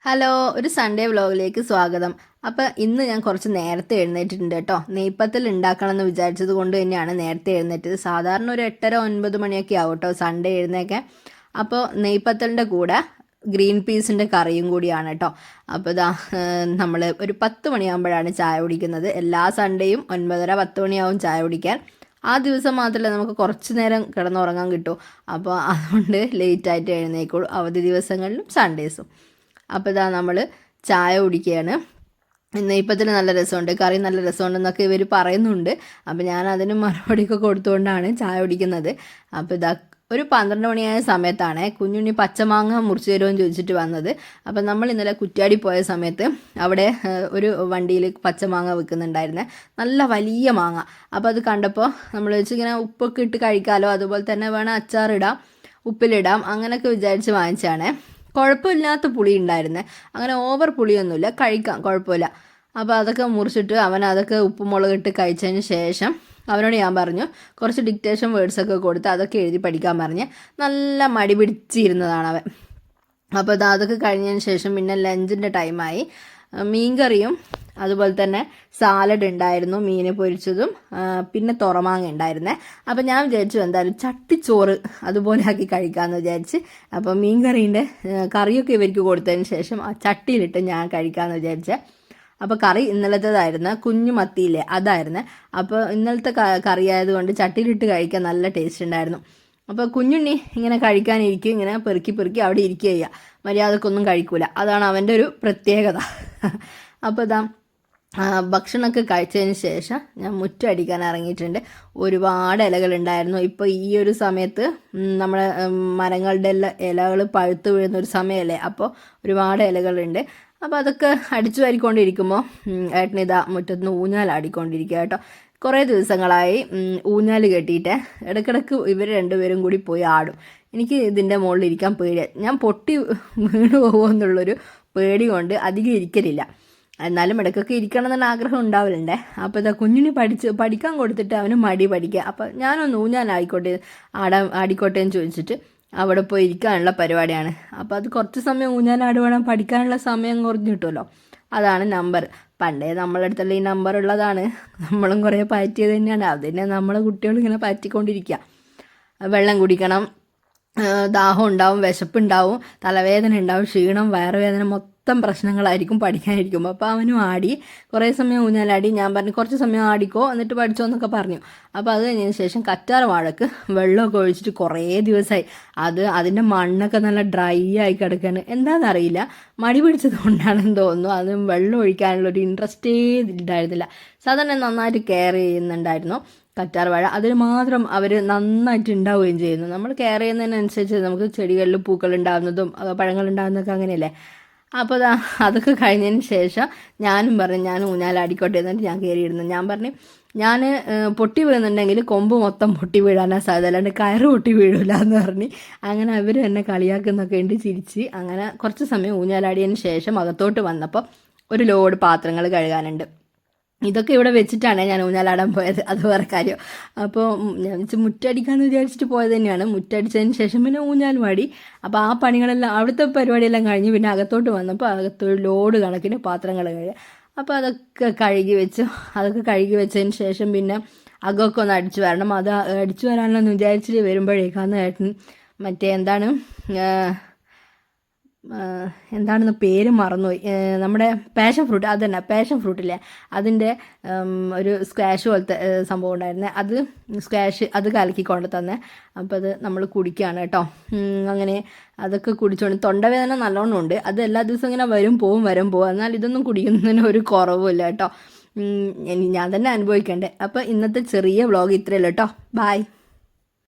Hello, ഒരു Sunday വ്ലോഗിലേക്ക് സ്വാഗതം. അപ്പോൾ ഇന്ന് ഞാൻ കുറച്ച് നേരത്തെ എഴുന്നേറ്റിട്ടുണ്ട് കേട്ടോ. നെയ്പ്പത്തിൽ ഉണ്ടാക്കണം എന്ന് വിചാരിച്ചത് കൊണ്ട് തന്നെയാണ് നേരത്തെ എഴുന്നേറ്റത്. സാധാരണ ഒരു 8:30-9 മണിയൊക്കെ ആവും കേട്ടോ സൺഡേ എഴുന്നേക്കാൻ. അപ്പോൾ നെയ്പ്പത്തലിൻ്റെ കൂടെ ഗ്രീൻ പീസിൻ്റെ കറിയും കൂടിയാണ് കേട്ടോ. അപ്പോൾ ഇതാ നമ്മൾ ഒരു 10 മണിയാകുമ്പോഴാണ് ചായ കുടിക്കുന്നത്. എല്ലാ സൺഡേയും 9:30-10 മണിയാവും ചായ കുടിക്കാൻ. ആ ദിവസം മാത്രമല്ല നമുക്ക് കുറച്ച് നേരം കിടന്നുറങ്ങാൻ കിട്ടും. അപ്പോൾ അതുകൊണ്ട് ലേറ്റായിട്ട് എഴുന്നേക്കുള്ളൂ, അവധി ദിവസങ്ങളിലും സൺഡേസും. അപ്പോൾ ഇതാ നമ്മൾ ചായ കുടിക്കുകയാണ്. നെയ്പ്പത്തിന് നല്ല രസമുണ്ട്, കറി നല്ല രസമുണ്ടെന്നൊക്കെ ഇവർ പറയുന്നുണ്ട്. അപ്പോൾ ഞാൻ അതിന് മറുപടിയൊക്കെ കൊടുത്തുകൊണ്ടാണ് ചായ കുടിക്കുന്നത്. അപ്പോൾ ഇതാ ഒരു 12 മണിയായ സമയത്താണ് കുഞ്ഞുണ്ണി പച്ചമാങ്ങ മുറിച്ച് തരുമെന്ന് ചോദിച്ചിട്ട് വന്നത്. അപ്പം നമ്മൾ ഇന്നലെ കുറ്റ്യാടി പോയ സമയത്ത് അവിടെ ഒരു വണ്ടിയിൽ പച്ചമാങ്ങ വിൽക്കുന്നുണ്ടായിരുന്നേ, നല്ല വലിയ മാങ്ങ. അപ്പോൾ അത് കണ്ടപ്പോൾ നമ്മൾ വെച്ച് ഇങ്ങനെ ഉപ്പൊക്കെ ഇട്ട് കഴിക്കാമല്ലോ, അതുപോലെ തന്നെ വേണം അച്ചാറിടാം, ഉപ്പിലിടാം, അങ്ങനെയൊക്കെ വിചാരിച്ച് വാങ്ങിച്ചാണേ. കുഴപ്പമില്ലാത്ത പുളി ഉണ്ടായിരുന്നേ, അങ്ങനെ ഓവർ പുളിയൊന്നുമില്ല, കഴിക്കാം, കുഴപ്പമില്ല. അപ്പോൾ അതൊക്കെ മുറിച്ചിട്ട് അവൻ അതൊക്കെ ഉപ്പും മുളകിട്ട് കഴിച്ചതിന് ശേഷം അവനോട് ഞാൻ പറഞ്ഞു കുറച്ച് ഡിക്റ്റേഷൻ വേർഡ്സൊക്കെ കൊടുത്ത് അതൊക്കെ എഴുതി പഠിക്കാൻ പറഞ്ഞ്. നല്ല മടി പിടിച്ചിരുന്നതാണ് അവൻ. അപ്പോൾ അതൊക്കെ കഴിഞ്ഞതിന് ശേഷം പിന്നെ ലഞ്ചിൻ്റെ ടൈമായി. മീൻകറിയും അതുപോലെ തന്നെ സാലഡ് ഉണ്ടായിരുന്നു, മീൻ പൊരിച്ചതും പിന്നെ തുറമാങ്ങ ഉണ്ടായിരുന്നേ. അപ്പം ഞാൻ വിചാരിച്ചു എന്തായാലും ചട്ടിച്ചോറ് അതുപോലെ ആക്കി കഴിക്കാമെന്ന് വിചാരിച്ച്. അപ്പോൾ മീൻകറീൻ്റെ കറിയൊക്കെ ഇവർക്ക് കൊടുത്തതിന് ശേഷം ആ ചട്ടിയിലിട്ട് ഞാൻ കഴിക്കാമെന്ന് വിചാരിച്ചേ. അപ്പോൾ കറി ഇന്നലത്തേതായിരുന്നു, കുഞ്ഞു മത്തിയില്ലേ അതായിരുന്നു. അപ്പോൾ ഇന്നലത്തെ കറി ആയതുകൊണ്ട് ചട്ടിയിലിട്ട് കഴിക്കാൻ നല്ല ടേസ്റ്റ് ഉണ്ടായിരുന്നു. അപ്പോൾ കുഞ്ഞുണ്ണി ഇങ്ങനെ കഴിക്കാനിരിക്കും, ഇങ്ങനെ പെറുക്കി അവിടെ ഇരിക്കുക ചെയ്യുക, മര്യാദക്കൊന്നും കഴിക്കൂല. അതാണ് അവൻ്റെ ഒരു പ്രത്യേകത. അപ്പോൾ ഇതാ ഭക്ഷണമൊക്കെ കഴിച്ചതിന് ശേഷം ഞാൻ മുറ്റടിക്കാൻ ഇറങ്ങിയിട്ടുണ്ട്. ഒരുപാട് ഇലകളുണ്ടായിരുന്നു. ഇപ്പോൾ ഈ ഒരു സമയത്ത് നമ്മുടെ മരങ്ങളുടെ ഇലകൾ പഴുത്ത് വീഴുന്നൊരു സമയമല്ലേ, അപ്പോൾ ഒരുപാട് ഇലകളുണ്ട്. അപ്പോൾ അതൊക്കെ അടിച്ചു വാരിക്കൊണ്ടിരിക്കുമ്പോൾ ഏട്ടനിതാ മുറ്റത്തുനിന്ന് ഊഞ്ഞാലാടിക്കൊണ്ടിരിക്കുക കേട്ടോ. കുറേ ദിവസങ്ങളായി ഊഞ്ഞാൽ കെട്ടിയിട്ട് ഇടയ്ക്കിടയ്ക്ക് ഇവർ രണ്ടുപേരും കൂടി പോയി ആടും. എനിക്ക് ഇതിൻ്റെ മുകളിൽ ഇരിക്കാൻ പേടിയാണ്, ഞാൻ പൊട്ടി വീണ് പോകുമെന്നുള്ളൊരു പേടി കൊണ്ട് അധികം ഇരിക്കലില്ല. എന്നാലും ഇടയ്ക്കൊക്കെ ഇരിക്കണം എന്നുള്ള ആഗ്രഹം ഉണ്ടാവലുണ്ടേ. അപ്പോൾ ഇതാ കുഞ്ഞിന് പഠിക്കാൻ കൊടുത്തിട്ട് അവന് മടി പഠിക്കുക. അപ്പോൾ ഞാനൊന്ന് ഊഞ്ഞാലായിക്കോട്ടെ ആടിക്കോട്ടെ എന്ന് ചോദിച്ചിട്ട് അവിടെ പോയി ഇരിക്കാനുള്ള പരിപാടിയാണ്. അപ്പോൾ അത് കുറച്ച് സമയം ഊഞ്ഞാലാടുവേണം, പഠിക്കാനുള്ള സമയം കുറഞ്ഞു കിട്ടുമല്ലോ. അതാണ് നമ്പർ. പണ്ടേ നമ്മളെ അടുത്തുള്ള ഈ നമ്പർ ഉള്ളതാണ്. നമ്മളും കുറേ പറ്റിയത് തന്നെയാണ്. അതിനെ നമ്മളെ കുട്ടികളിങ്ങനെ പറ്റിക്കൊണ്ടിരിക്കുക. വെള്ളം കുടിക്കണം, ദാഹം ഉണ്ടാവും, വിശപ്പുണ്ടാവും, തലവേദന ഉണ്ടാവും, ക്ഷീണം, വയറുവേദന, മൊത്തം പ്രശ്നങ്ങളായിരിക്കും പഠിക്കാനിരിക്കുമ്പോൾ. അപ്പോൾ അവനും ആടി, കുറേ സമയം ഊഞ്ഞാലാടി. ഞാൻ പറഞ്ഞു കുറച്ച് സമയം ആടിക്കോ എന്നിട്ട് പഠിച്ചോ എന്നൊക്കെ പറഞ്ഞു. അപ്പോൾ അത് കഴിഞ്ഞതിന് ശേഷം കറ്റാർ വാഴക്ക് വെള്ളമൊക്കെ ഒഴിച്ചിട്ട് കുറേ ദിവസമായി. അതിൻ്റെ മണ്ണൊക്കെ നല്ല ഡ്രൈ ആയി കിടക്കുകയാണ്. എന്താണെന്നറിയില്ല, മടി പിടിച്ചത് കൊണ്ടാണെന്ന് തോന്നുന്നു. അത് വെള്ളം ഒഴിക്കാനുള്ളൊരു ഇൻട്രസ്റ്റേ ഉണ്ടായിരുന്നില്ല. സാധാരണ നന്നായിട്ട് കെയർ ചെയ്യുന്നുണ്ടായിരുന്നു കറ്റാർ വാഴ. അതിന് മാത്രം അവർ നന്നായിട്ട് ഉണ്ടാവുകയും ചെയ്യുന്നു. നമ്മൾ കെയർ ചെയ്യുന്നതിനനുസരിച്ച് നമുക്ക് ചെടികളിൽ പൂക്കൾ ഉണ്ടാകുന്നതും പഴങ്ങൾ ഉണ്ടാകുന്നതൊക്കെ അങ്ങനെയല്ലേ. അപ്പോൾ അതൊക്കെ കഴിഞ്ഞതിന് ശേഷം ഞാനും പറഞ്ഞു ഞാൻ ഊഞ്ഞാലാടിക്കോട്ടെ എന്നിട്ട് ഞാൻ കയറിയിരുന്നു. ഞാൻ പറഞ്ഞു ഞാൻ പൊട്ടി വീഴുന്നുണ്ടെങ്കിൽ കൊമ്പ് മൊത്തം പൊട്ടി വീഴാനാ സാധ്യത, അല്ലാണ്ട് കയറ് പൊട്ടി വീഴില്ല എന്ന് പറഞ്ഞ്. അങ്ങനെ അവർ എന്നെ കളിയാക്കുന്നൊക്കെ ഉണ്ട്, ചിരിച്ച്. അങ്ങനെ കുറച്ച് സമയം ഊഞ്ഞാലാടിയതിന് ശേഷം അകത്തോട്ട് വന്നപ്പോൾ ഒരു ലോഡ് പാത്രങ്ങൾ കഴുകാനുണ്ട്. ഇതൊക്കെ ഇവിടെ വെച്ചിട്ടാണ് ഞാൻ ഊഞ്ഞാലാടാൻ പോയത്, അത് വേറെ കാര്യം. അപ്പോൾ ഞാൻ മുറ്റടിക്കാമെന്ന് വിചാരിച്ചിട്ട് പോയത് തന്നെയാണ്. മുറ്റടിച്ചതിന് ശേഷം പിന്നെ ഊഞ്ഞാൽ മാടി. അപ്പോൾ ആ പണികളെല്ലാം അവിടുത്തെ പരിപാടിയെല്ലാം കഴിഞ്ഞ് പിന്നെ അകത്തോട്ട് വന്നപ്പോൾ അകത്തൊരു ലോഡ് കണക്കിന് പാത്രങ്ങൾ കഴുകുക. അപ്പോൾ അതൊക്കെ കഴുകി വെച്ചതിന് ശേഷം പിന്നെ അകമൊക്കെ ഒന്ന് അടിച്ചു വരണം. അത് അടിച്ചു വരാനൊന്ന് വിചാരിച്ചിട്ട് വരുമ്പോഴേക്കാന്ന് ഏട്ടൻ മറ്റേ എന്താണെന്ന് പേര് മറന്നുപോയി, നമ്മുടെ പാഷൻ ഫ്രൂട്ട്, അത് തന്നെ പാഷൻ ഫ്രൂട്ടില്ലേ അതിൻ്റെ ഒരു സ്ക്വാഷ് പോലത്തെ സംഭവം ഉണ്ടായിരുന്നേ, അത് കലക്കി കൊണ്ട് തന്നെ. അപ്പോൾ അത് നമ്മൾ കുടിക്കുകയാണ് കേട്ടോ. അങ്ങനെ അതൊക്കെ കുടിച്ചുകൊണ്ട് തൊണ്ടവേദന നല്ലോണം ഉണ്ട്. അത് എല്ലാ ദിവസവും ഇങ്ങനെ വരും പോവും. എന്നാൽ ഇതൊന്നും കുടിക്കുന്നതിന് ഒരു കുറവുമില്ല കേട്ടോ. ഞാൻ തന്നെ അനുഭവിക്കണ്ടേ. അപ്പോൾ ഇന്നത്തെ ചെറിയ വ്ളോഗ് ഇത്രയല്ലോ കേട്ടോ. ബായ്.